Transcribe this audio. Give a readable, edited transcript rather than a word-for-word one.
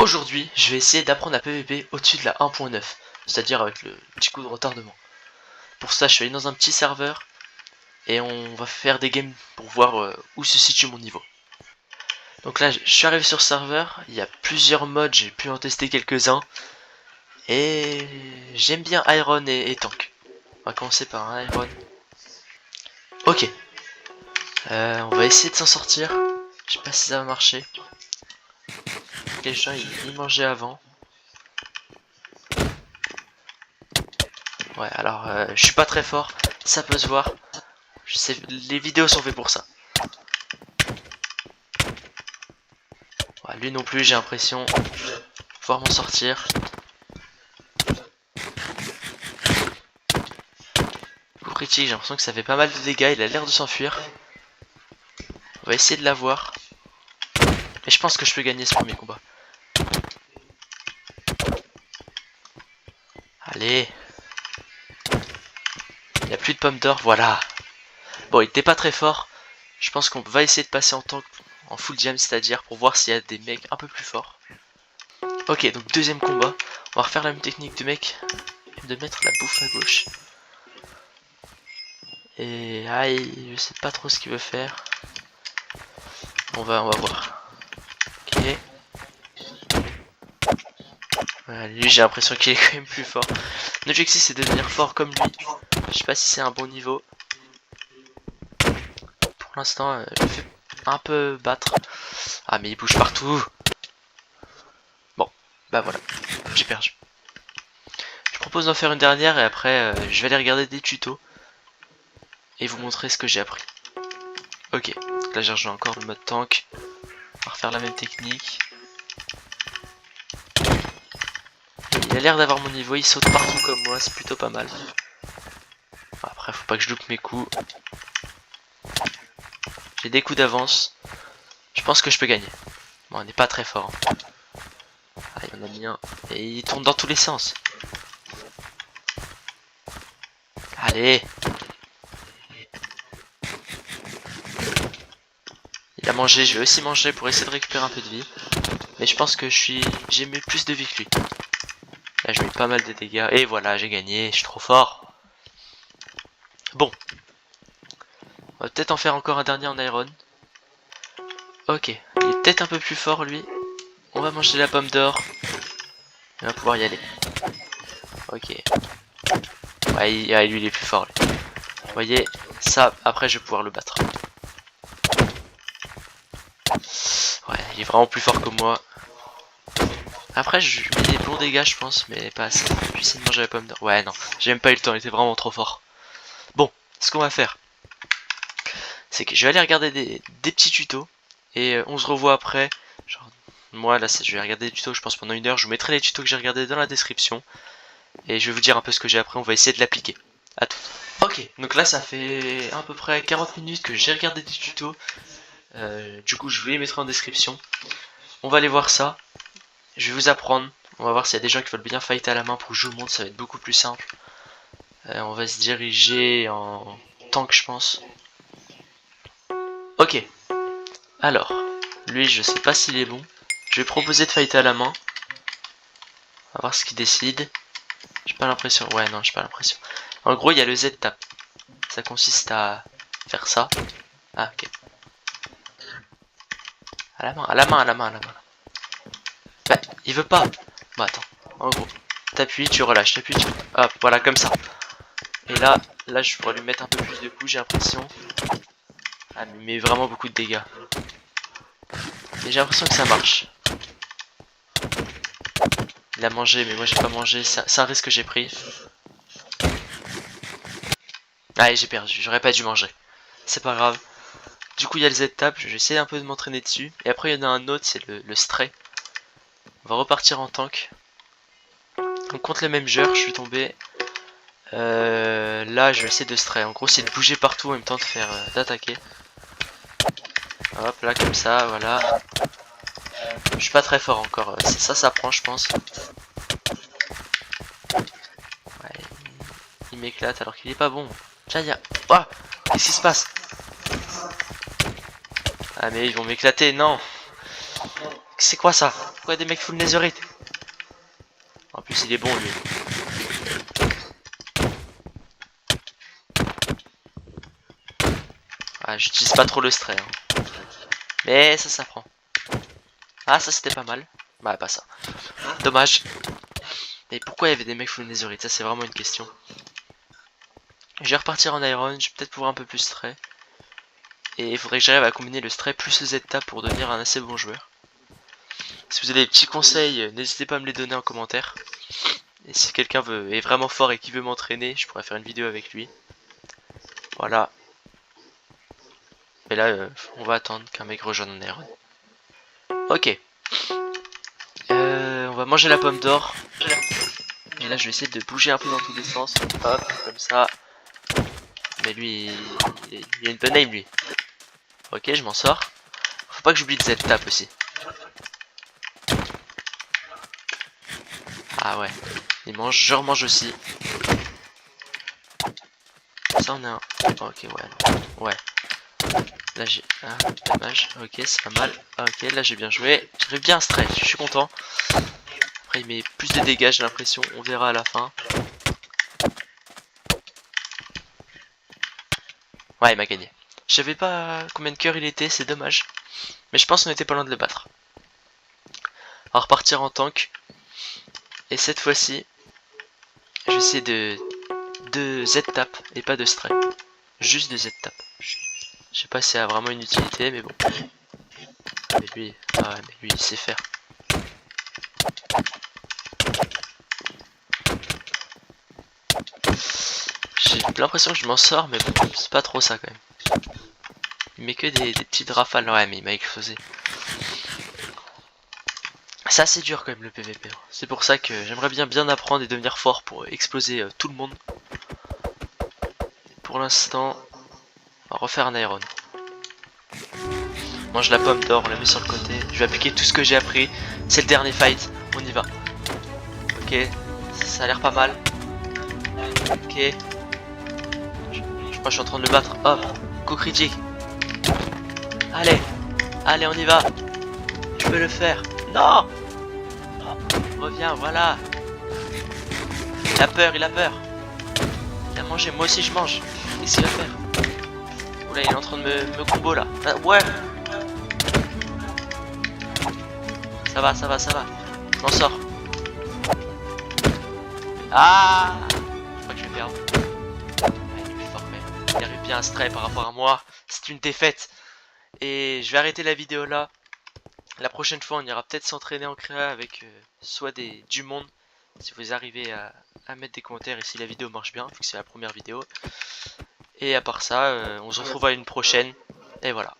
Aujourd'hui, je vais essayer d'apprendre à PVP au-dessus de la 1.9, c'est-à-dire avec le petit coup de retardement. Pour ça, je suis allé dans un petit serveur et on va faire des games pour voir où se situe mon niveau. Donc là, je suis arrivé sur ce serveur, il y a plusieurs modes, j'ai pu en tester quelques-uns. Et j'aime bien Iron et Tank. On va commencer par un Iron. Ok. On va essayer de s'en sortir. Je sais pas si ça va marcher. Les gens ils mangeaient avant. Ouais, alors je suis pas très fort, ça peut se voir. Je sais, les vidéos sont faites pour ça. Ouais, lui non plus, j'ai l'impression pouvoir m'en sortir. Coup critique, j'ai l'impression que ça fait pas mal de dégâts, il a l'air de s'enfuir. On va essayer de l'avoir. Et je pense que je peux gagner ce premier combat. Allez. Il n'y a plus de pommes d'or, voilà. Bon, il était pas très fort. Je pense qu'on va essayer de passer en full jam, c'est-à-dire pour voir s'il y a des mecs un peu plus forts. Ok, donc deuxième combat. On va refaire la même technique du mec. De mettre la bouffe à gauche. Et aïe, je sais pas trop ce qu'il veut faire. On va voir. Ok. Voilà, lui j'ai l'impression qu'il est quand même plus fort. L'objectif c'est de devenir fort comme lui. Je sais pas si c'est un bon niveau. Pour l'instant, je me fais un peu battre. Ah mais il bouge partout. Bon, bah voilà, j'ai perdu. Je propose d'en faire une dernière et après je vais aller regarder des tutos. Et vous montrer ce que j'ai appris. Ok, là j'ai rejoint encore le mode tank. On va refaire la même technique. Il a l'air d'avoir mon niveau, il saute partout comme moi, c'est plutôt pas mal. Après faut pas que je loupe mes coups. J'ai des coups d'avance. Je pense que je peux gagner. Bon, on n'est pas très fort. Hein. Ah, il y en a mis un. Et il tourne dans tous les sens. Allez. Il a mangé, je vais aussi manger pour essayer de récupérer un peu de vie. Mais je pense que j'ai mis plus de vie que lui. Là je mets pas mal de dégâts. Et voilà, j'ai gagné, je suis trop fort. Bon. On va peut-être en faire encore un dernier en iron. Ok, il est peut-être un peu plus fort lui. On va manger la pomme d'or. On va pouvoir y aller. Ok. Ouais, lui il est plus fort lui. Vous voyez, ça, après je vais pouvoir le battre. Ouais, il est vraiment plus fort que moi. Après, je mets des bons dégâts, je pense, mais pas assez. Je vais essayer de manger la pomme d'or. Ouais, non, j'ai même pas eu le temps, il était vraiment trop fort. Bon, ce qu'on va faire, c'est que je vais aller regarder des petits tutos. Et on se revoit après. Genre, moi, là, je vais regarder des tutos, je pense, pendant 1 heure. Je vous mettrai les tutos que j'ai regardés dans la description. Et je vais vous dire un peu ce que j'ai appris, on va essayer de l'appliquer. A tout. Ok, donc là, ça fait à peu près 40 minutes que j'ai regardé des tutos. Du coup, je vous les mettrai en description. On va aller voir ça. Je vais vous apprendre. On va voir s'il y a des gens qui veulent bien fighter à la main pour que je vous montre, ça va être beaucoup plus simple. On va se diriger en tank, je pense. Ok. Alors, lui, je sais pas s'il est bon. Je vais proposer de fighter à la main. On va voir ce qu'il décide. J'ai pas l'impression. Ouais, non, j'ai pas l'impression. En gros, il y a le Z tap. Ça consiste à faire ça. Ah, ok. À la main, à la main, à la main, à la main. Bah, il veut pas. Bah, attends. En gros, t'appuies, tu relâches, t'appuies, tu... Hop, voilà, comme ça. Et là, je pourrais lui mettre un peu plus de coups, j'ai l'impression. Ah, mais il met vraiment beaucoup de dégâts. Mais j'ai l'impression que ça marche. Il a mangé, mais moi j'ai pas mangé. C'est un risque que j'ai pris. Allez, j'ai perdu. J'aurais pas dû manger. C'est pas grave. Du coup, il y a le Z-Tap. Je vais essayer un peu de m'entraîner dessus. Et après, il y en a un autre, c'est le Stray. On va repartir en tank. Donc, contre les mêmes joueurs, je suis tombé. Là, je vais essayer de Stray. En gros, c'est de bouger partout en même temps de faire d'attaquer. Hop, là, comme ça, voilà. Je suis pas très fort encore. Ça s'apprend, je pense. Ouais, il m'éclate alors qu'il est pas bon. Tiens, y'a... Oh, qu'est-ce qui se passe? Ah mais ils vont m'éclater, non. C'est quoi ça? Pourquoi des mecs full netherite? En plus il est bon lui. Ah, j'utilise pas trop le stray. Hein. Mais ça s'apprend. Ah ça c'était pas mal. Bah pas ça. Dommage. Mais pourquoi il y avait des mecs full netherite? Ça c'est vraiment une question. Je vais repartir en iron. Je vais peut-être pouvoir un peu plus stray. Et il faudrait que j'arrive à combiner le stray plus le Z-Tap pour devenir un assez bon joueur. Si vous avez des petits conseils, n'hésitez pas à me les donner en commentaire. Et si quelqu'un est vraiment fort et qui veut m'entraîner, je pourrais faire une vidéo avec lui. Voilà. Mais là, on va attendre qu'un mec rejoigne en Iron. Ok. On va manger la pomme d'or. Et là, je vais essayer de bouger un peu dans tous les sens. Hop, comme ça. Mais lui, il a une bonne aim, lui. Ok, je m'en sors. Faut pas que j'oublie de Z-Tap aussi. Ah ouais. Il mange, je remange aussi. Ça, on a un... Ok, ouais. Ouais. Là, j'ai... Ah, dommage. Ok, c'est pas mal. Ok, là, j'ai bien joué. J'arrive bien à stretch, je suis content. Après, il met plus de dégâts, j'ai l'impression. On verra à la fin. Ouais, il m'a gagné. Je savais pas combien de cœurs il était, c'est dommage. Mais je pense qu'on était pas loin de le battre. On va repartir en tank. Et cette fois-ci, je vais essayer de Z-tap et pas de stray. Juste de Z-tap. Je sais pas si ça a vraiment une utilité, mais bon. Mais lui, ah, mais lui, il sait faire. J'ai l'impression que je m'en sors, mais bon, c'est pas trop ça quand même. Il met que des petites rafales. Ouais, mais il m'a explosé. C'est assez dur quand même le PVP. C'est pour ça que j'aimerais bien apprendre et devenir fort pour exploser tout le monde. Pour l'instant, on va refaire un iron. On mange la pomme d'or, on la met sur le côté. Je vais appliquer tout ce que j'ai appris. C'est le dernier fight, on y va. Ok, ça a l'air pas mal. Ok. Je crois que je suis en train de le battre. Hop, coup critique. Allez, allez, on y va. Je peux le faire. Non! Reviens, voilà. Il a peur, il a peur. Il a mangé, moi aussi je mange. Qu'est-ce qu'il va faire? Oula, il est en train de me combo là. Ah, ouais. Ça va, ça va, ça va. Je m'en sors. Ah! Je crois que je vais perdre. Ah, il est plus fort quand même. Il arrive bien à stray par rapport à moi. C'est une défaite. Et je vais arrêter la vidéo là. La prochaine fois, on ira peut-être s'entraîner en créa avec soit du monde. Si vous arrivez à mettre des commentaires et si la vidéo marche bien, vu que c'est la première vidéo. Et à part ça, on se retrouve à une prochaine. Et voilà.